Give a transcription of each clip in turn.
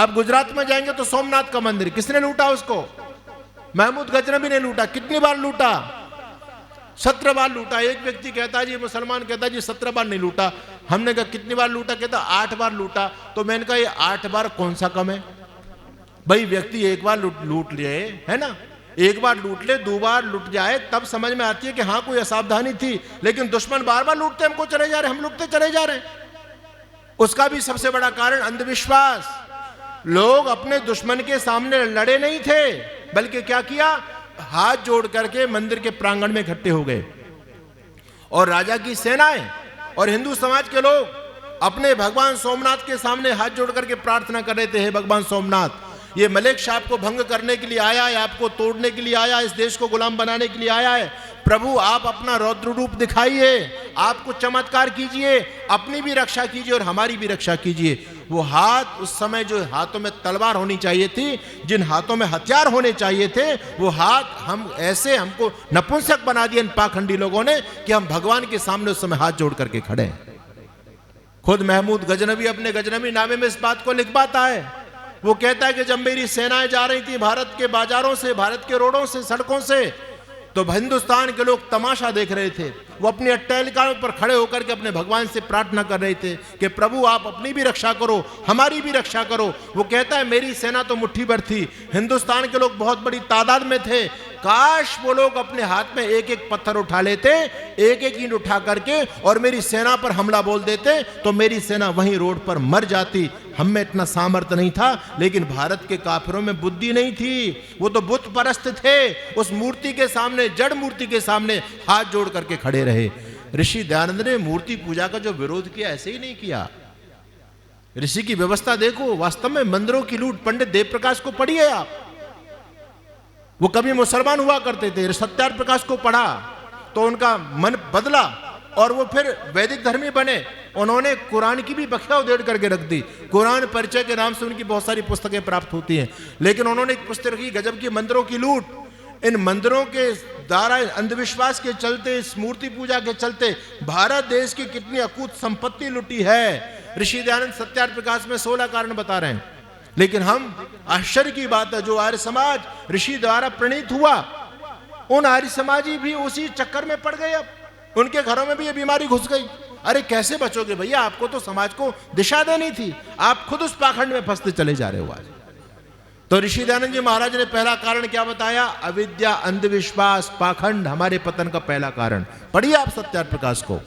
अब गुजरात में जाएंगे तो सोमनाथ का मंदिर किसने लूटा उसको? महमूद गजनबी ने लूटा। कितनी बार लूटा? 17 बार लूटा। एक व्यक्ति कहता है जी, मुसलमान कहता है जी 17 बार नहीं लूटा। हमने कहा कितनी बार लूटा? कहता 8 बार लूटा। तो मैंने कहा ये 8 बार कौन सा कम है भाई? व्यक्ति एक बार लूट लिए है ना, एक बार लूट ले, 2 बार लूट जाए तब समझ में आती है कि हाँ कोई असावधानी थी। लेकिन दुश्मन बार बार लूटते हमको चले जा रहे, हम लूटते चले जा रहे हैं। उसका भी सबसे बड़ा कारण अंधविश्वास। लोग अपने दुश्मन के सामने लड़े नहीं थे, बल्कि क्या किया? हाथ जोड़ करके मंदिर के प्रांगण में इकट्ठे हो गए। और राजा की सेनाएं और हिंदू समाज के लोग अपने भगवान सोमनाथ के सामने हाथ जोड़ करके प्रार्थना कर रहे थे, हे भगवान सोमनाथ, ये मलिक शाह को भंग करने के लिए आया है, आपको तोड़ने के लिए आया, इस देश को गुलाम बनाने के लिए आया है। प्रभु आप अपना रौद्र रूप दिखाइए, आप कुछ चमत्कार कीजिए, अपनी भी रक्षा कीजिए और हमारी भी रक्षा कीजिए। वो हाथ, उस समय जो हाथों में तलवार होनी चाहिए थी, जिन हाथों में हथियार होने चाहिए थे, वो हाथ हम ऐसे, हमको नपुंसक बना दिए इन पाखंडी लोगों ने कि हम भगवान के सामने उस समय हाथ जोड़ करके खड़े हैं। खुद महमूद गजनबी अपने गजनबी नामे में इस बात को लिखवाता है। वो कहता है कि जब मेरी सेनाएं जा रही थी भारत के बाजारों से, भारत के रोडों से, सड़कों से, तो हिंदुस्तान के लोग तमाशा देख रहे थे। वो अपनी अट्टालिकाओं पर खड़े होकर के अपने भगवान से प्रार्थना कर रहे थे कि प्रभु आप अपनी भी रक्षा करो, हमारी भी रक्षा करो। वो कहता है मेरी सेना तो मुट्ठी भर थी, हिंदुस्तान के लोग बहुत बड़ी तादाद में थे, काश वो लोग अपने हाथ में एक एक पत्थर उठा लेते, एक एक ईंट उठा करके और मेरी सेना पर हमला बोल देते, तो मेरी सेना वहीं रोड पर मर जाती। हम में इतना सामर्थ्य नहीं था, लेकिन भारत के काफिरों में बुद्धि नहीं थी। वो तो बुत परस्त थे, उस मूर्ति के सामने, जड़ मूर्ति के सामने हाथ जोड़ करके खड़े रहे। ऋषि दयानंद ने मूर्ति पूजा का जो विरोध किया, ऐसे ही नहीं किया। ऋषि की व्यवस्था देखो, वास्तव में मंदिरों की लूट, पंडित देव प्रकाश को पढ़िए आप। वो कभी मुसलमान हुआ करते थे, सत्यार्थ प्रकाश को पढ़ा तो उनका मन बदला और वो फिर वैदिक धर्मी बने। उन्होंने कुरान की भी बख्या उधेड़ करके रख दी। कुरान परिचय के नाम से उनकी बहुत सारी पुस्तकें प्राप्त होती हैं, लेकिन उन्होंने एक पुस्तक रखी, गजब की मंदिरों की लूट। इन मंदिरों के द्वारा, अंधविश्वास के चलते, इस मूर्ति पूजा के चलते भारत देश की कितनी अकूत संपत्ति लुटी है। ऋषि दयानंद सत्यार्थ प्रकाश में 16 कारण बता रहे हैं। लेकिन हम, आश्चर्य की बात है, जो आर्य समाज ऋषि द्वारा प्रणीत हुआ, उन आर्य समाजी भी उसी चक्कर में पड़ गए। अब उनके घरों में भी ये बीमारी घुस गई। अरे कैसे बचोगे भैया, आपको तो समाज को दिशा देनी थी, आप खुद उस पाखंड में फंसते चले जा रहे हो आज। तो ऋषि दयानंद जी महाराज ने पहला कारण क्या बताया? अविद्या, अंधविश्वास, पाखंड हमारे पतन का पहला कारण। पढ़िए आप सत्यार्थ प्रकाश को।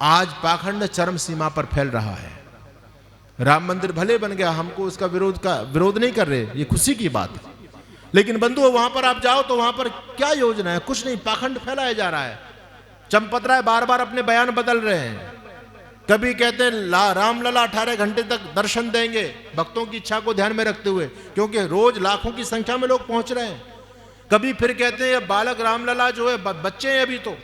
आज पाखंड चरम सीमा पर फैल रहा है। राम मंदिर भले बन गया, हमको उसका विरोध नहीं कर रहे, ये खुशी की बात है। लेकिन बंधुओं, वहां पर आप जाओ तो वहां पर क्या योजना है? कुछ नहीं, पाखंड फैलाया जा रहा है। चंपत राय बार बार अपने बयान बदल रहे हैं। कभी कहते हैं रामलला 18 घंटे तक दर्शन देंगे, भक्तों की इच्छा को ध्यान में रखते हुए, क्योंकि रोज लाखों की संख्या में लोग पहुंच रहे हैं। कभी फिर कहते हैं बालक रामलला जो है, बच्चे हैं अभी तो,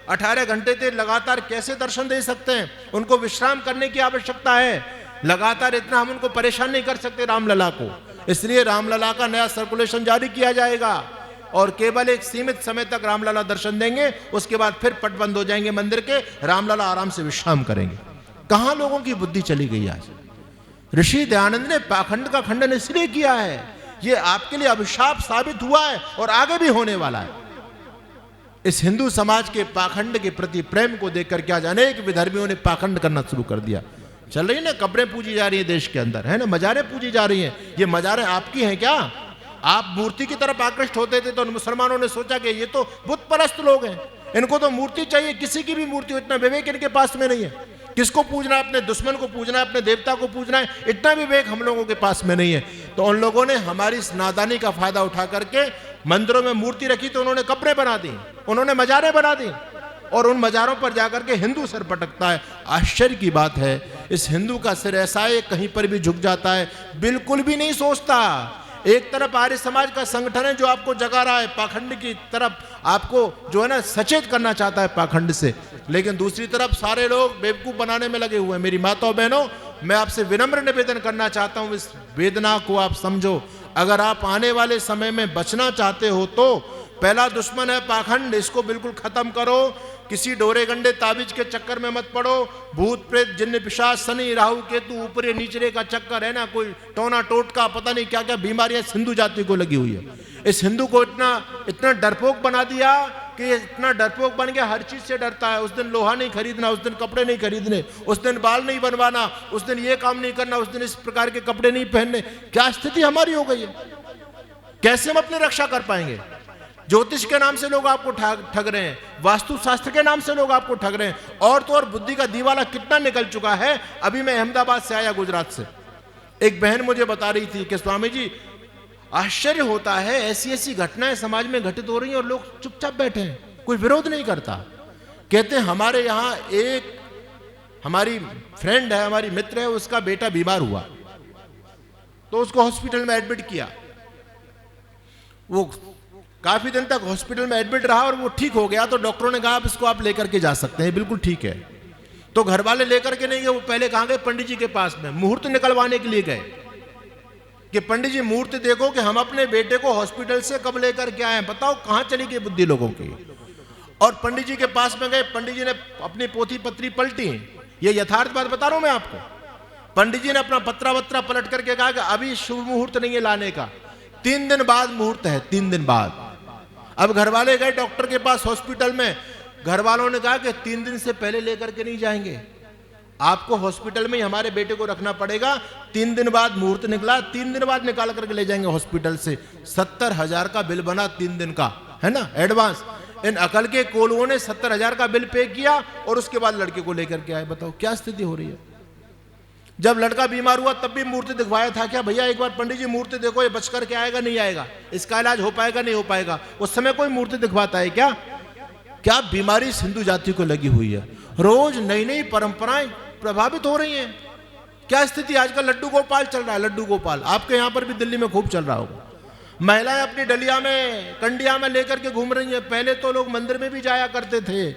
18 घंटे तक लगातार कैसे दर्शन दे सकते हैं? उनको विश्राम करने की आवश्यकता है। लगातार इतना हम उनको परेशान नहीं कर सकते रामलला को। इसलिए रामलला का नया सर्कुलेशन जारी किया जाएगा और केवल एक सीमित समय तक रामलला दर्शन देंगे, उसके बाद फिर पट बंद हो जाएंगे मंदिर के, रामलला आराम से विश्राम करेंगे। कहां लोगों की बुद्धि चली गई आज? ऋषि दयानंद ने पाखंड का खंडन इसलिए किया है, ये आपके लिए अभिशाप साबित हुआ है और आगे भी होने वाला है। इस हिंदू समाज के पाखंड के प्रति प्रेम को देखकर क्या जाने कि विधर्मियों ने पाखंड करना शुरू कर दिया। चल रही ना, कब्रें पूजी जा रही है देश के अंदर, है ना, मजारें पूजी जा रही हैं। ये मजारें आपकी हैं क्या? आप मूर्ति की तरफ आकृष्ट होते थे तो मुसलमानों ने सोचा कि ये तो बुत परस्त लोग हैं, इनको तो मूर्ति चाहिए, किसी की भी मूर्ति हो, इतना विवेक इनके पास में नहीं है। किसको पूजना है? अपने दुश्मन को पूजना है, अपने देवता को पूजना है, इतना विवेक हम लोगों के पास में नहीं है। तो उन लोगों ने हमारी इस नादानी का फायदा उठा करके मंदिरों में मूर्ति रखी तो उन्होंने कब्रें बना दी, उन्होंने मजारें बना दी और उन मजारों पर जाकर के हिंदू सिर पटकता है। आश्चर्य की बात है, इस हिंदू का सिर ऐसा है कहीं पर भी झुक जाता है, बिल्कुल भी नहीं सोचता। एक तरफ आर्य समाज का संगठन है जो आपको जगा रहा है, पाखंड की तरफ आपको जो है ना सचेत करना चाहता है पाखंड से, लेकिन दूसरी तरफ सारे लोग बेवकूफ बनाने में लगे हुए हैं। मेरी माताओं बहनों, मैं आपसे विनम्र निवेदन करना चाहता हूं, इस वेदना को आप समझो। अगर आप आने वाले समय में बचना चाहते हो तो पहला दुश्मन है पाखंड, इसको बिल्कुल खत्म करो। किसी डोरे गंडे ताबीज के चक्कर में मत पड़ो। भूत प्रेत जिन्न पिशाच शनि राहु केतु ऊपरे नीचरे का चक्कर है ना, कोई टोना टोटका पता नहीं क्या क्या बीमारियां हिंदू जाति को लगी हुई है। इस हिंदू को इतना डरपोक बना दिया कि ये इतना डरपोक बन गया, हर चीज से डरता है। उस दिन लोहा नहीं खरीदना, उस दिन कपड़े नहीं खरीदने, उस दिन बाल नहीं बनवाना, उस दिन ये काम नहीं करना, उस दिन इस प्रकार के कपड़े नहीं पहनने। क्या स्थिति हमारी हो गई है? कैसे हम अपनी रक्षा कर पाएंगे? ज्योतिष के नाम से लोग आपको ठग रहे हैं, वास्तु शास्त्र के नाम से लोग आपको ठग रहे हैं, और तो और बुद्धि का दीवाला कितना निकल चुका है। अभी मैं अहमदाबाद से आया, गुजरात से, एक बहन मुझे बता रही थी कि स्वामी जी आश्चर्य होता है, ऐसी ऐसी घटनाएं समाज में घटित हो रही हैं और लोग चुपचाप बैठे हैं, कोई विरोध नहीं करता। कहते हैं हमारे यहाँ एक हमारी फ्रेंड है, हमारी मित्र है, उसका बेटा बीमार हुआ तो उसको हॉस्पिटल में एडमिट किया। वो काफी दिन तक हॉस्पिटल में एडमिट रहा और वो ठीक हो गया, तो डॉक्टरों ने कहा आप इसको आप लेकर के जा सकते हैं, बिल्कुल ठीक है। तो घर वाले लेकर के नहीं गए, वो पहले कहाँ गए? पंडित जी के पास में मुहूर्त निकलवाने के लिए गए कि पंडित जी मुहूर्त देखो कि हम अपने बेटे को हॉस्पिटल से कब लेकर के आए, बताओ कहां चली गई बुद्धि लोगों की। और पंडित जी के पास में गए, पंडित जी ने अपनी पोथी पत्री पलटी, ये यथार्थ बात बता रहा हूं मैं आपको। पंडित जी ने अपना पत्रा वत्रा पलट करके कहा कि अभी शुभ मुहूर्त नहीं है लाने का, 3 दिन बाद मुहूर्त है, 3 दिन बाद। अब घर वाले गए डॉक्टर के पास हॉस्पिटल में, घर वालों ने कहा कि 3 दिन से पहले लेकर के नहीं जाएंगे, आपको हॉस्पिटल में ही हमारे बेटे को रखना पड़ेगा। 3 दिन बाद मुहूर्त निकला, 3 दिन बाद निकाल करके ले जाएंगे हॉस्पिटल से। 70,000 का बिल बना 3 दिन का, है ना, एडवांस। इन अकल के कोलुओं ने 70,000 का बिल पे किया और उसके बाद लड़के को लेकर के आए। बताओ क्या स्थिति हो रही है। जब लड़का बीमार हुआ तब भी मूर्ति दिखवाया था क्या? भैया एक बार पंडित जी मूर्ति देखो, ये बच करके आएगा नहीं आएगा, इसका इलाज हो पाएगा नहीं हो पाएगा। उस समय कोई मूर्ति दिखवाता है क्या? क्या बीमारी हिंदू जाति को लगी हुई है। रोज नई नई परंपराएं प्रभावित हो रही हैं। क्या स्थिति आजकल लड्डू गोपाल चल रहा है, लड्डू गोपाल आपके यहां पर भी दिल्ली में खूब चल रहा होगा। महिलाएं अपनी डलिया में कंडिया में लेकर के घूम रही हैं। पहले तो लोग मंदिर में भी जाया करते थे,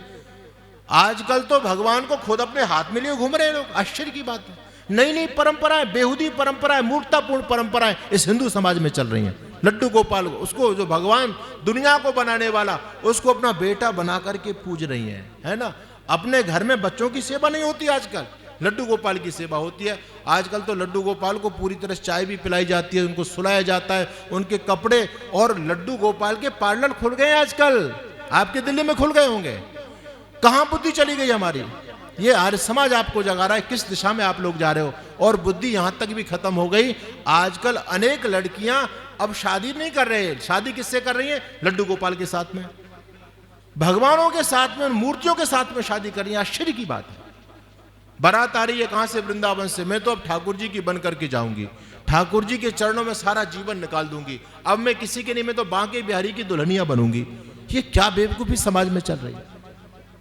आजकल तो भगवान को खुद अपने हाथ में लिए घूम रहे हैं लोग। आश्चर्य की बात है। नई नई परंपराएं, बेहुदी परंपराएं, मूर्खतापूर्ण परंपराएं इस हिंदू समाज में चल रही हैं। लड्डू गोपाल उसको जो भगवान दुनिया को बनाने वाला, उसको अपना बेटा बना करके पूज रही हैं, है ना। अपने घर में बच्चों की सेवा नहीं होती, आजकल लड्डू गोपाल की सेवा होती है। आजकल तो लड्डू गोपाल को पूरी तरह चाय भी पिलाई जाती है, उनको सुलाया जाता है, उनके कपड़े, और लड्डू गोपाल के पार्लर खुल गए आजकल। आपके दिल्ली में खुल गए होंगे। कहां बुद्धि चली गई हमारी? ये आर्य समाज आपको जगा रहा है किस दिशा में आप लोग जा रहे हो। और बुद्धि यहां तक भी खत्म हो गई। आजकल अनेक लड़कियां अब शादी नहीं कर रहे हैं। शादी किससे कर रही है? लड्डू गोपाल के साथ में, भगवानों के साथ में, मूर्तियों के साथ में शादी कर रही है। आश्चर्य की बात है। बारात आ रही है कहां से? वृंदावन से। मैं तो अब ठाकुर जी की बन करके जाऊंगी, ठाकुर जी के चरणों में सारा जीवन निकाल दूंगी। अब मैं किसी के नहीं, मैं तो बांके बिहारी की दुल्हनिया बनूंगी। ये क्या बेवकूफी समाज में चल रही है,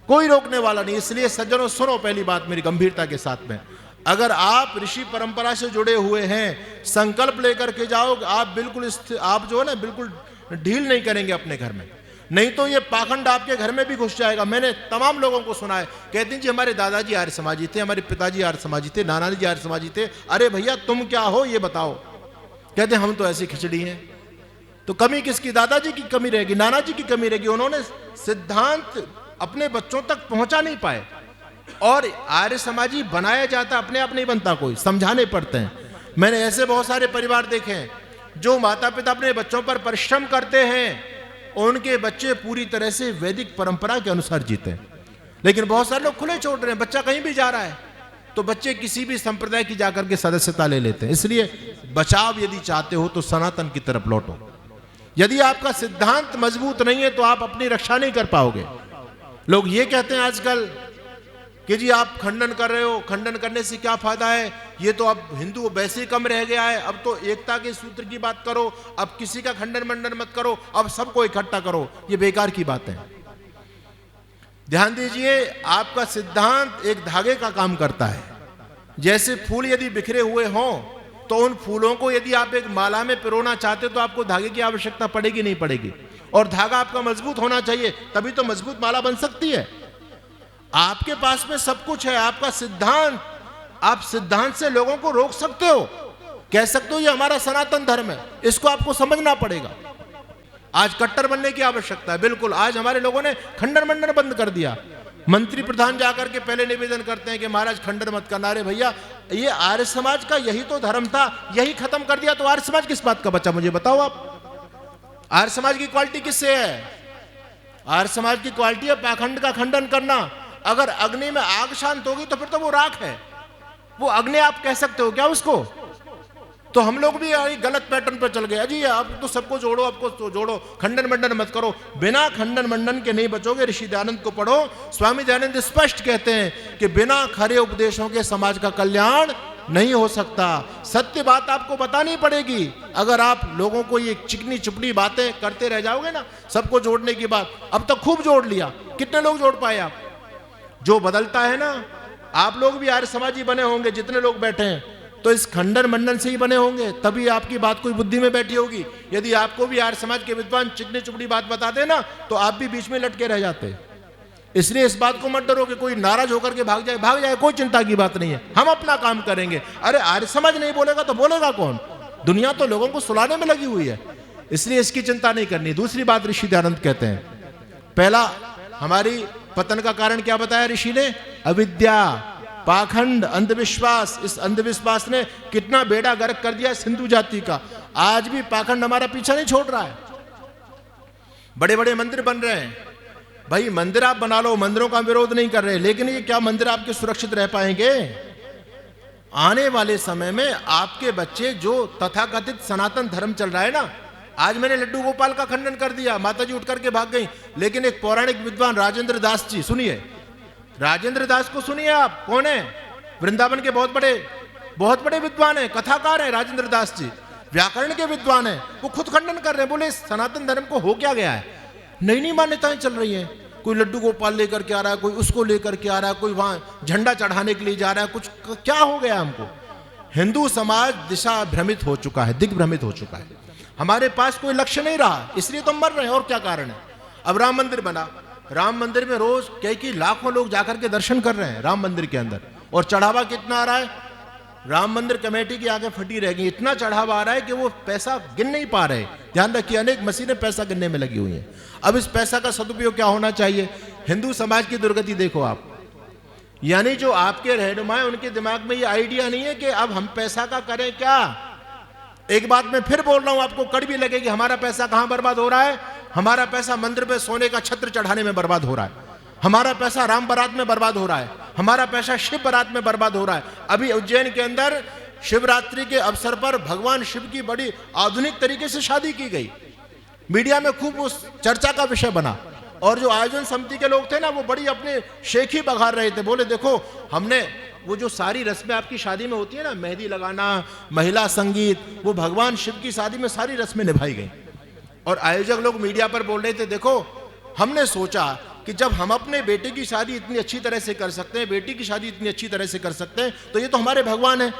कोई रोकने वाला नहीं। इसलिए सज्जनों सुनो, पहली बात मेरी गंभीरता के साथ में, अगर आप ऋषि परंपरा से जुड़े हुए हैं, संकल्प लेकर के जाओ, आप बिल्कुल आप जो है ना बिल्कुल ढील नहीं करेंगे अपने घर में, नहीं तो ये पाखंड आपके घर में भी घुस जाएगा। मैंने तमाम लोगों को सुना है, कहते हैं जी हमारे दादाजी आर्य समाजी थे, हमारे पिताजी आर्य समाजी थे, नाना जी आर्य समाजी थे। अरे भैया तुम क्या हो ये बताओ। कहते हम तो ऐसी खिचड़ी हैं। तो कमी किसकी? दादाजी की कमी रहेगी, नाना जी की कमी रहेगी। उन्होंने सिद्धांत अपने बच्चों तक पहुंचा नहीं पाए। और आर्य समाजी बनाया जाता, अपने आप नहीं बनता, कोई समझाने पड़ते हैं। मैंने ऐसे बहुत सारे परिवार देखे हैं जो माता पिता अपने बच्चों पर परिश्रम करते हैं, उनके बच्चे पूरी तरह से वैदिक परंपरा के अनुसार जीते हैं। लेकिन बहुत सारे लोग खुले छोड़ रहे हैं, बच्चा कहीं भी जा रहा है तो बच्चे किसी भी संप्रदाय की जाकर के सदस्यता ले लेते हैं। इसलिए बचाव यदि चाहते हो तो सनातन की तरफ लौटो। यदि आपका सिद्धांत मजबूत नहीं है तो आप अपनी रक्षा नहीं कर पाओगे। लोग ये कहते हैं आजकल कि जी आप खंडन कर रहे हो, खंडन करने से क्या फायदा है, ये तो अब हिंदू वैसे ही कम रह गया है, अब तो एकता के सूत्र की बात करो, अब किसी का खंडन मंडन मत करो, अब सबको इकट्ठा करो। ये बेकार की बात है। ध्यान दीजिए, आपका सिद्धांत एक धागे का काम करता है। जैसे फूल यदि बिखरे हुए हों तो उन फूलों को यदि आप एक माला में पिरोना चाहते हो तो आपको धागे की आवश्यकता पड़ेगी नहीं पड़ेगी, और धागा आपका मजबूत होना चाहिए, तभी तो मजबूत माला बन सकती है। आपके पास में सब कुछ है, आपका सिद्धांत, आप सिद्धांत से लोगों को रोक सकते हो, कह सकते हो ये हमारा सनातन धर्म है, इसको आपको समझना पड़ेगा। आज कट्टर बनने की आवश्यकता है। बिल्कुल, आज हमारे लोगों ने खंडन मंडन बंद कर दिया। मंत्री प्रधान जाकर के पहले निवेदन करते हैं कि महाराज खंडन मत करना। अरे भैया, ये आर्य समाज का यही तो धर्म था, यही खत्म कर दिया तो आर्य समाज किस बात का बचा? मुझे बताओ आप, आर्य समाज की क्वालिटी किससे है? आर्य समाज की क्वालिटी है पाखंड का खंडन करना। अगर अग्नि में आग शांत होगी तो फिर तो वो राख है, वो अग्नि आप कह सकते हो क्या उसको? तो हम लोग भी गलत पैटर्न पर चल गए। अजी आप तो सबको जोड़ो, आपको तो जोड़ो, खंडन मंडन मत करो। बिना खंडन मंडन के नहीं बचोगे। ऋषि दयानंद को पढ़ो, स्वामी दयानंद स्पष्ट कहते हैं कि बिना खरे उपदेशों के समाज का कल्याण नहीं हो सकता। सत्य बात आपको बतानी पड़ेगी। अगर आप लोगों को ये चिकनी चुपड़ी बातें करते रह जाओगे ना, सबको जोड़ने की बात, अब तक खूब जोड़ लिया, कितने लोग जोड़ पाए आप? जो बदलता है ना, आप लोग भी आर्य समाजी बने होंगे, जितने लोग बैठे हैं तो इस खंडन मंडन से ही बने होंगे, तभी आपकी बात कोई बुद्धि में बैठी होगी। यदि आपको भी आर्य समाज के विद्वान चिकनी चुपड़ी बात बताते ना, तो आप भी बीच में लटके रह जाते। इसलिए इस बात को मत डरो कि कोई नाराज होकर के भाग जाए, कोई चिंता की बात नहीं है, हम अपना काम करेंगे। अरे आर्य समाज नहीं बोलेगा तो बोलेगा कौन? दुनिया तो लोगों को सुलाने में लगी हुई है, इसलिए इसकी चिंता नहीं करनी। दूसरी बात ऋषि दयानंद कहते हैं, पहला हमारी पतन का कारण क्या बताया ऋषि ने? अविद्या, पाखंड, अंधविश्वास। इस अंधविश्वास ने कितना बेड़ा गर्क कर दिया सिंधु जाति का। आज भी पाखंड हमारा पीछा नहीं छोड़ रहा है। बड़े बड़े मंदिर बन रहे हैं, भाई मंदिर आप बना लो, मंदिरों का विरोध नहीं कर रहे, लेकिन ये क्या मंदिर आपके सुरक्षित रह पाएंगे? आने वाले समय में आपके बच्चे, जो तथाकथित सनातन धर्म चल रहा है ना, आज मैंने लड्डू गोपाल का खंडन कर दिया, माताजी उठ करके भाग गई, लेकिन एक पौराणिक विद्वान राजेंद्र दास जी, सुनिए, राजेंद्र दास को सुनिए आप, कौन है? वृंदावन के बहुत बड़े विद्वान हैं, कथाकार हैं राजेंद्र दास जी, व्याकरण के विद्वान हैं। वो खुद खंडन कर रहे हैं, बोले सनातन धर्म को हो क्या गया है? नई नई मान्यताएं चल रही हैं, कोई लड्डू गोपाल लेकर के आ रहा है, कोई उसको लेकर के आ रहा है, कोई वहां झंडा चढ़ाने के लिए जा रहा है, कुछ क्या हो गया हमको? हिंदू समाज दिशा भ्रमित हो चुका है, दिग्भ्रमित हो चुका है। हमारे पास कोई लक्ष्य नहीं रहा, इसलिए तो मर रहे हैं। और क्या कारण है? अब राम मंदिर बना, राम मंदिर में रोज कई लाखों लोग जाकर के दर्शन कर रहे हैं राम मंदिर के अंदर, और चढ़ावा कितना आ रहा है? राम मंदिर कमेटी की आगे फटी रह गई, इतना चढ़ावा आ रहा है कि वो पैसा गिन नहीं पा रहे। ध्यान रखिए, अनेक मशीनें पैसा गिनने में लगी हुई हैं। अब इस पैसा का सदुपयोग क्या होना चाहिए? हिंदू समाज की दुर्गति देखो आप, यानी जो आपके रहनुमा है उनके दिमाग में ये आइडिया नहीं है कि अब हम पैसा का करें क्या। एक बात मैं फिर बोल रहा हूं, आपको कड़वी लगेगी, हमारा पैसा कहां बर्बाद हो रहा है? हमारा पैसा मंदिर पे सोने का छत्र चढ़ाने में बर्बाद हो रहा है, हमारा पैसा राम बारात में बर्बाद हो रहा है, हमारा पैसा शिव बारात में बर्बाद हो रहा है। अभी उज्जैन के अंदर शिवरात्रि के अवसर पर भगवान शिव की बड़ी आधुनिक तरीके से शादी की गई, मीडिया में खूब उस चर्चा का विषय बना, और जो आयोजन समिति के लोग थे ना, वो बड़ी अपने शेखी बघार रहे थे। बोले देखो, हमने वो जो सारी रस्में आपकी शादी में होती है ना, मेहंदी लगाना, महिला संगीत, वो भगवान शिव की शादी में सारी रस्में निभाई गई। और आयोजक लोग मीडिया पर बोल रहे थे, देखो हमने सोचा कि जब हम अपने बेटे की शादी इतनी अच्छी तरह से कर सकते हैं, बेटी की शादी इतनी अच्छी तरह से कर सकते हैं, तो ये तो हमारे भगवान है,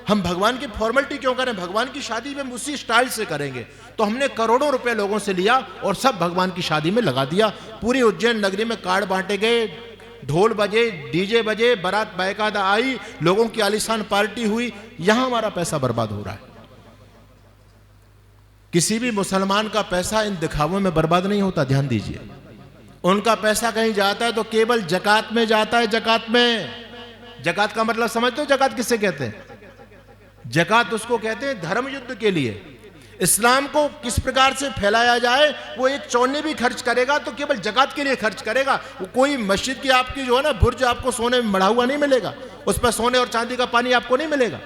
हम भगवान की फॉर्मेलिटी क्यों करें? भगवान की शादी में उसी स्टाइल से करेंगे। तो हमने करोड़ों रुपए लोगों से लिया और सब भगवान की शादी में लगा दिया। पूरी उज्जैन नगरी में कार्ड बांटे गए, ढोल बजे, डीजे बजे, बारात बाकायदा आई, लोगों की आलीशान पार्टी हुई। यहां हमारा पैसा बर्बाद हो रहा है। किसी भी मुसलमान का पैसा इन दिखावों में बर्बाद नहीं होता, ध्यान दीजिए। उनका पैसा कहीं जाता है तो केवल जकात में जाता है। जकात में, जकात का मतलब समझते हो? जकात किससे कहते हैं? जकात उसको कहते हैं धर्म युद्ध के लिए। इस्लाम को किस प्रकार से फैलाया जाए, वो एक चौनी भी खर्च करेगा तो केवल जकात के लिए खर्च करेगा। वो कोई मस्जिद की आपकी जो है ना बुर्ज आपको सोने में मढ़ा हुआ नहीं मिलेगा, उस पर सोने और चांदी का पानी आपको नहीं मिलेगा।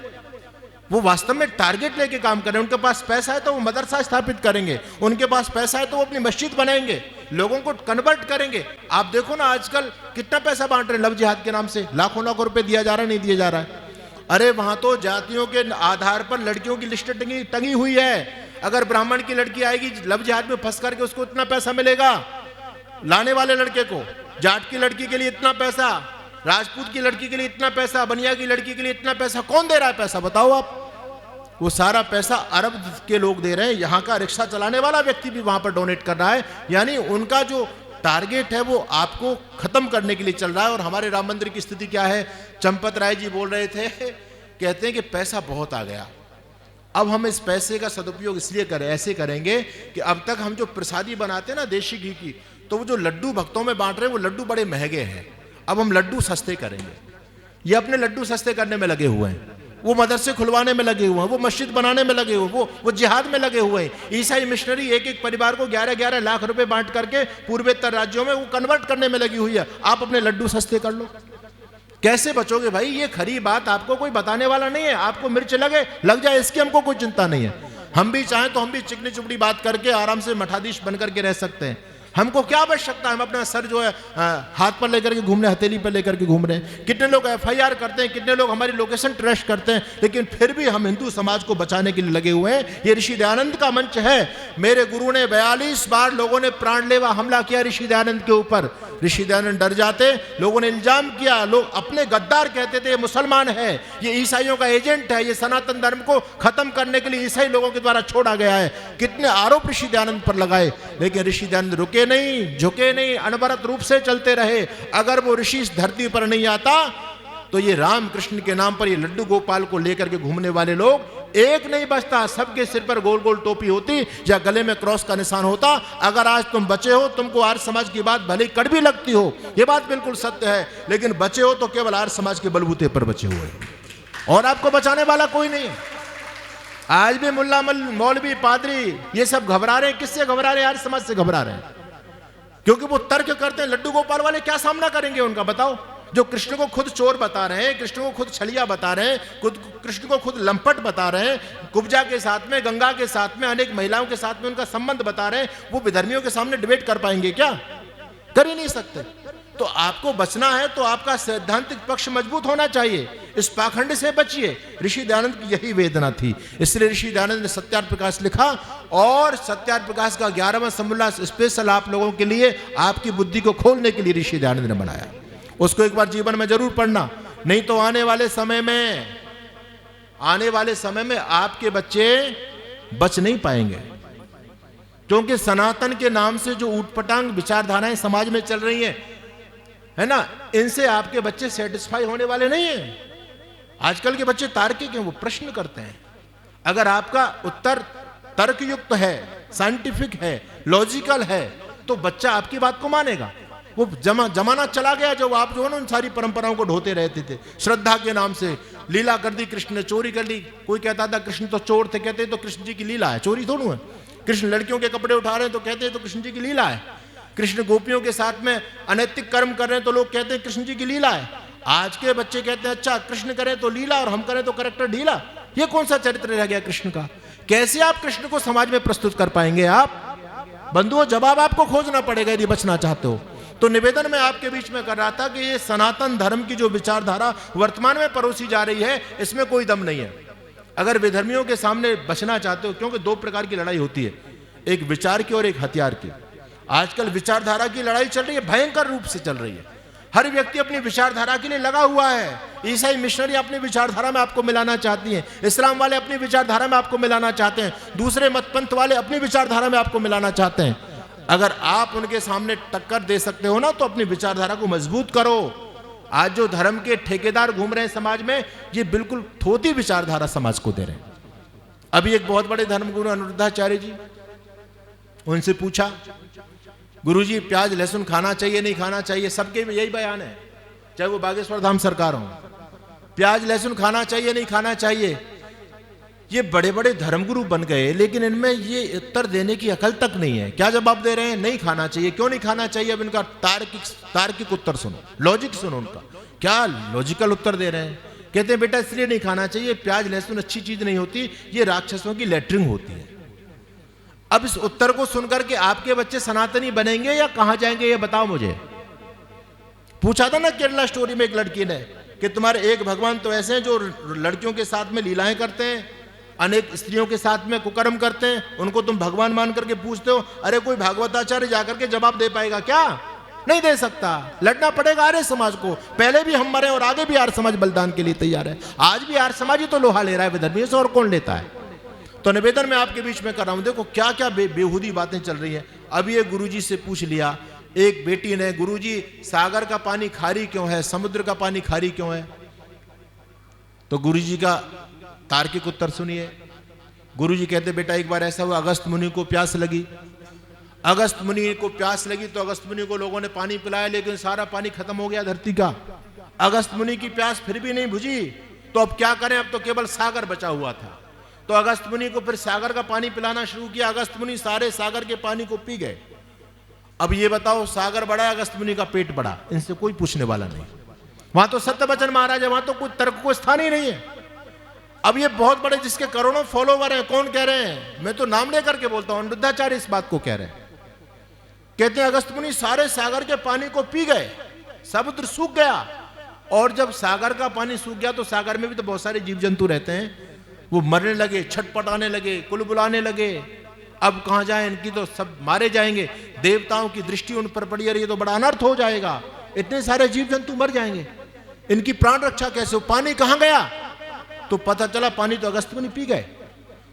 वो वास्तव में टारगेट लेके काम करें। उनके पास पैसा है तो वो मदरसा स्थापित करेंगे, उनके पास पैसा है तो वो अपनी मस्जिद बनाएंगे, लोगों को कन्वर्ट करेंगे। आप देखो ना आजकल कितना पैसा बांट रहे हैं लव जिहाद के नाम से, लाखों लाखों रुपए दिया जा रहा है, नहीं दिया जा रहा है। अरे वहां तो जातियों के आधार पर लड़कियों की लिस्ट टंगी हुई है। अगर ब्राह्मण की लड़की आएगी लव जिहाद में फंस करके, उसको इतना पैसा मिलेगा, लाने वाले लड़के को। जाट की लड़की के लिए इतना पैसा, राजपूत की लड़की के लिए इतना पैसा, बनिया की लड़की के लिए इतना पैसा। कौन दे रहा है पैसा, बताओ आप? वो सारा पैसा अरब के लोग दे रहे हैं। यहाँ का रिक्शा चलाने वाला व्यक्ति भी वहां पर डोनेट कर रहा है। यानी उनका जो टारगेट है वो आपको खत्म करने के लिए चल रहा है। और हमारे राम मंदिर की स्थिति क्या है? चंपत राय जी बोल रहे थे, कहते हैं कि पैसा बहुत आ गया, अब हम इस पैसे का सदुपयोग इसलिए करें, ऐसे करेंगे कि अब तक हम जो प्रसादी बनाते हैं ना देशी घी की, तो वो जो लड्डू भक्तों में बांट रहे हैं वो लड्डू बड़े महंगे हैं। अब हम लड्डू सस्ते करेंगे। ये अपने लड्डू सस्ते करने में लगे हुए हैं, वो मदरसे खुलवाने में लगे हुए हैं, वो मस्जिद बनाने में लगे हुए हैं, वो जिहाद में लगे हुए हैं। ईसाई मिशनरी एक एक परिवार को 11-11 लाख रुपए बांट करके पूर्वोत्तर राज्यों में वो कन्वर्ट करने में लगी हुई है। आप अपने लड्डू सस्ते कर लो, कैसे बचोगे भाई? ये खरी बात आपको कोई बताने वाला नहीं है। आपको मिर्च लग जाए इसकी हमको कोई चिंता नहीं है। हम भी चाहें तो हम भी चिकनी चुपड़ी बात करके आराम से मठाधीश बन करके रह सकते हैं। हमको क्या आवश्यकता है? हम अपना सर जो है हाथ पर लेकर के घूम रहे, हथेली पर लेकर के घूम रहे हैं। कितने लोग FIR करते हैं, कितने लोग हमारी लोकेशन ट्रेस करते हैं, लेकिन फिर भी हम हिंदू समाज को बचाने के लिए लगे हुए हैं। ये ऋषि दयानंद का मंच है। मेरे गुरु ने 42 बार लोगों ने प्राणलेवा हमला किया ऋषि दयानंद के ऊपर। ऋषि दयानंद डर जाते, लोगों ने इल्जाम किया, लोग अपने गद्दार कहते थे, ये मुसलमान है, ये ईसाइयों का एजेंट है, ये सनातन धर्म को खत्म करने के लिए ईसाई लोगों के द्वारा छोड़ा गया है। कितने आरोप ऋषि दयानंद पर लगाए, लेकिन ऋषि दयानंद रुके नहीं, झुके नहीं, अनवरत रूप से चलते रहे। अगर वो ऋषि इस धरती पर नहीं आता तो ये राम कृष्ण के नाम पर ये लड्डू गोपाल को लेकर के घूमने वाले लोग एक नहीं बचता। सबके सिर पर गोल गोल टोपी होती या गले में क्रॉस का निशान होता। अगर आज तुम बचे हो, तुमको आर्य समाज की बात भले कड़वी लगती हो, ये बात बिल्कुल सत्य है, लेकिन बचे हो तो केवल आर्य समाज के बलबूते पर बचे हुए, और आपको बचाने वाला कोई नहीं। आज भी मुल्ला मौलवी पादरी ये सब घबरा रहे हैं। किससे घबरा रहे हैं? आर्य समाज से घबरा रहे हैं, क्योंकि वो तर्क करते हैं। लड्डू गोपाल वाले क्या सामना करेंगे उनका, बताओ? जो कृष्ण को खुद चोर बता रहे हैं, कृष्ण को खुद छलिया बता रहे हैं, कृष्ण को खुद लंपट बता रहे हैं, कुब्जा के साथ में, गंगा के साथ में, अनेक महिलाओं के साथ में उनका संबंध बता रहे हैं, वो विधर्मियों के सामने डिबेट कर पाएंगे क्या? कर ही नहीं सकते। तो आपको बचना है तो आपका सैद्धांतिक पक्ष मजबूत होना चाहिए। इस पाखंड से बचिए। ऋषि दयानंद की यही वेदना थी, इसलिए ऋषि दयानंद ने सत्यार्थ प्रकाश लिखा, और सत्यार्थ प्रकाश का 11वां सम्मेलन स्पेशल आप लोगों के लिए, आपकी बुद्धि को खोलने के लिए ऋषि दयानंद ने बनाया। उसको एक बार जीवन में जरूर पढ़ना, नहीं तो आने वाले समय में आपके बच्चे बच नहीं पाएंगे, क्योंकि सनातन के नाम से जो ऊटपटांग विचारधाराएं समाज में चल रही हैं, है ना, इनसे आपके बच्चे सेटिस्फाई होने वाले नहीं हैं। आजकल के बच्चे तार्किक हैं, वो प्रश्न करते हैं। अगर आपका उत्तर तर्कयुक्त है, साइंटिफिक है, लॉजिकल है, तो बच्चा आपकी बात को मानेगा। वो जमाना चला गया जब आप जो है ना उन सारी परंपराओं को ढोते रहते थे। श्रद्धा के नाम से लीला कर दी, कृष्ण ने चोरी कर ली। कोई कहता था कृष्ण तो चोर थे, कहते तो कृष्ण जी की लीला है, चोरी थोड़ी है। कृष्ण लड़कियों के कपड़े उठा रहे हैं तो कहते हैं तो कृष्ण जी की लीला है। कृष्ण गोपियों के साथ में अनैतिक कर्म कर रहे हैं तो लोग कहते हैं कृष्ण जी की लीला है। आज के बच्चे कहते हैं अच्छा कृष्ण करें तो लीला और हम करें तो करेक्टर ढीला। ये कौन सा चरित्र रह गया कृष्ण का? कैसे आप कृष्ण को समाज में प्रस्तुत कर पाएंगे? आप बंधुओं, जवाब आपको खोजना पड़ेगा यदि बचना चाहते हो। तो निवेदन मैं आपके बीच में कर रहा था कि ये सनातन धर्म की जो विचारधारा वर्तमान में परोसी जा रही है, इसमें कोई दम नहीं है। अगर विधर्मियों के सामने बचना चाहते हो, क्योंकि दो प्रकार की लड़ाई होती है, एक विचार की और एक हथियार की। आजकल विचारधारा की लड़ाई चल रही है, भयंकर रूप से चल रही है। हर व्यक्ति अपनी विचारधारा के लिए लगा हुआ है। ईसाई मिशनरी अपनी विचारधारा में आपको मिलाना चाहती हैं, इस्लाम वाले अपनी विचारधारा में आपको मिलाना चाहते हैं, दूसरे मत पंथ वाले अपनी विचारधारा में आपको मिलाना चाहते हैं। अगर आप उनके सामने टक्कर दे सकते हो ना, तो अपनी विचारधारा को मजबूत करो। आज जो धर्म के ठेकेदार घूम रहे हैं समाज में, ये बिल्कुल थोती विचारधारा समाज को दे रहे हैं। अभी एक बहुत बड़े धर्मगुरु अनिरुद्धाचार्य जी, उनसे पूछा गुरुजी प्याज लहसुन खाना चाहिए नहीं खाना चाहिए? सबके यही बयान है, चाहे वो बागेश्वर धाम सरकार हो, प्याज लहसुन खाना चाहिए नहीं खाना चाहिए। ये बड़े बड़े धर्मगुरु बन गए, लेकिन इनमें ये उत्तर देने की अकल तक नहीं है। क्या जवाब दे रहे हैं? नहीं खाना चाहिए। क्यों नहीं खाना चाहिए? अब इनका तार्किक उत्तर सुनो, लॉजिक सुनो उनका। क्या लॉजिकल उत्तर दे रहे हैं? कहते हैं बेटा इसलिए नहीं खाना चाहिए, प्याज लहसुन अच्छी चीज नहीं होती, ये राक्षसों की लेटरिंग होती है। अब इस उत्तर को सुनकर के आपके बच्चे सनातनी बनेंगे या कहां जाएंगे, ये बताओ मुझे। पूछा था ना केरला स्टोरी में एक लड़की ने कि तुम्हारे एक भगवान तो ऐसे हैं जो लड़कियों के साथ में लीलाएं करते हैं, अनेक स्त्रियों के साथ में कुकर्म करते हैं, उनको तुम भगवान मान करके पूछते हो। अरे कोई भागवताचार्य जाकर के जवाब दे पाएगा क्या? नहीं दे सकता। लड़ना पड़ेगा आर्य समाज को। पहले भी हम मरे और आगे भी आर्य समाज बलिदान के लिए तैयार है। आज भी आर्य समाज ही तो लोहा ले रहा है विधर्मियों से, और कौन लेता है? तो निवेदन मैं आपके बीच में कर रहा हूं, देखो क्या क्या बेहूदी बातें चल रही हैं। अभी ये गुरुजी से पूछ लिया एक बेटी ने, गुरुजी सागर का पानी खारी क्यों है, समुद्र का पानी खारी क्यों है? तो गुरुजी का तार्किक उत्तर सुनिए। गुरुजी कहते बेटा एक बार ऐसा हुआ, अगस्त मुनि को प्यास लगी। अगस्त मुनि को प्यास लगी तो अगस्त मुनि को लोगों ने पानी पिलाया, लेकिन सारा पानी खत्म हो गया धरती का। अगस्त मुनि की प्यास फिर भी नहीं बुझी, तो अब क्या करें, अब तो केवल सागर बचा हुआ था। तो अगस्त मुनि को फिर सागर का पानी पिलाना शुरू किया। अगस्त मुनि सारे सागर के पानी को पी गए। अब ये बताओ, सागर बड़ा, अगस्त मुनि का पेट बड़ा, इनसे कोई पूछने वाला नहीं। वहां तो सत्य वचन महाराज है, वहां तो कोई तर्क को स्थान ही नहीं है। अब ये बहुत बड़े जिसके करोड़ों फॉलोवर हैं, कौन कह रहे हैं, मैं तो नाम लेकर के बोलता हूं, अनिरुद्धाचार्य इस बात को कह रहे हैं। कहते हैं अगस्त मुनि सारे सागर के पानी को पी गए, समुद्र सूख गया। और जब सागर का पानी सूख गया तो सागर में भी तो बहुत सारे जीव जंतु रहते हैं, वो मरने लगे, छटपटाने लगे, कुलबुलाने लगे। अब कहां जाए, इनकी तो सब मारे जाएंगे। देवताओं की दृष्टि उन पर पड़ी, ये तो बड़ा अनर्थ हो जाएगा, इतने सारे जीव जंतु मर जाएंगे, इनकी प्राण रक्षा कैसे हो। पानी कहां गया, तो पता चला पानी तो अगस्त मुनि पी गए।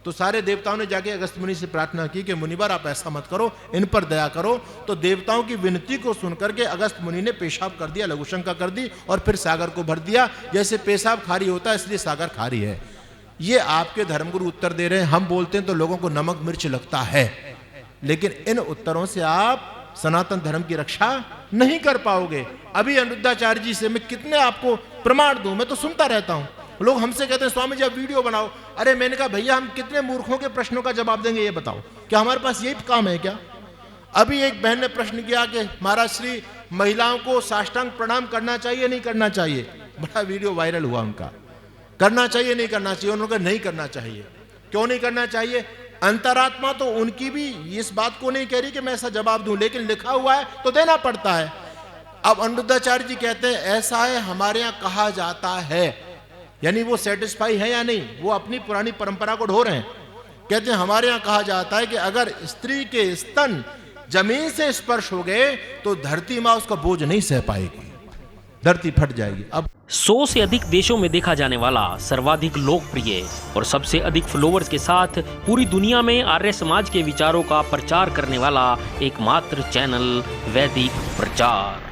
तो सारे देवताओं ने जाके अगस्त मुनि से प्रार्थना की कि मुनिवर आप ऐसा मत करो, इन पर दया करो। तो देवताओं की विनती को सुनकर के अगस्त मुनि ने पेशाब कर दिया, लघुशंका कर दी और फिर सागर को भर दिया। जैसे पेशाब खारी होता है इसलिए सागर खारी है। ये आपके धर्मगुरु उत्तर दे रहे हैं। हम बोलते हैं तो लोगों को नमक मिर्च लगता है, लेकिन इन उत्तरों से आप सनातन धर्म की रक्षा नहीं कर पाओगे। अभी अनिरुद्धाचार्य जी से मैं कितने आपको प्रमाण दूं, मैं तो सुनता रहता हूं। लोग हमसे कहते हैं स्वामी जी आप वीडियो बनाओ। अरे मैंने कहा भैया हम कितने मूर्खों के प्रश्नों का जवाब देंगे, ये बताओ, क्या हमारे पास यही काम है क्या। अभी एक बहन ने प्रश्न किया कि महाराज श्री महिलाओं को साष्टांग प्रणाम करना चाहिए नहीं करना चाहिए। बड़ा वीडियो वायरल हुआ उनका, करना चाहिए नहीं करना चाहिए। उन्होंने कहा नहीं करना चाहिए। क्यों नहीं करना चाहिए, अंतरात्मा तो उनकी भी इस बात को नहीं कह रही कि मैं ऐसा जवाब दूं, लेकिन लिखा हुआ है तो देना पड़ता है। अब अनिरुद्धाचार्य जी कहते हैं ऐसा है, हमारे यहां कहा जाता है, यानी वो सेटिस्फाई है या नहीं, वो अपनी पुरानी परंपरा को ढो रहे हैं। कहते हैं हमारे यहां कहा जाता है कि अगर स्त्री के स्तन जमीन से स्पर्श हो गए तो धरती मां उसका बोझ नहीं सह पाएगी, धरती फट जाएगी। अब 100 से अधिक देशों में देखा जाने वाला, सर्वाधिक लोकप्रिय और सबसे अधिक फॉलोअर्स के साथ पूरी दुनिया में आर्य समाज के विचारों का प्रचार करने वाला एकमात्र चैनल वैदिक प्रचार।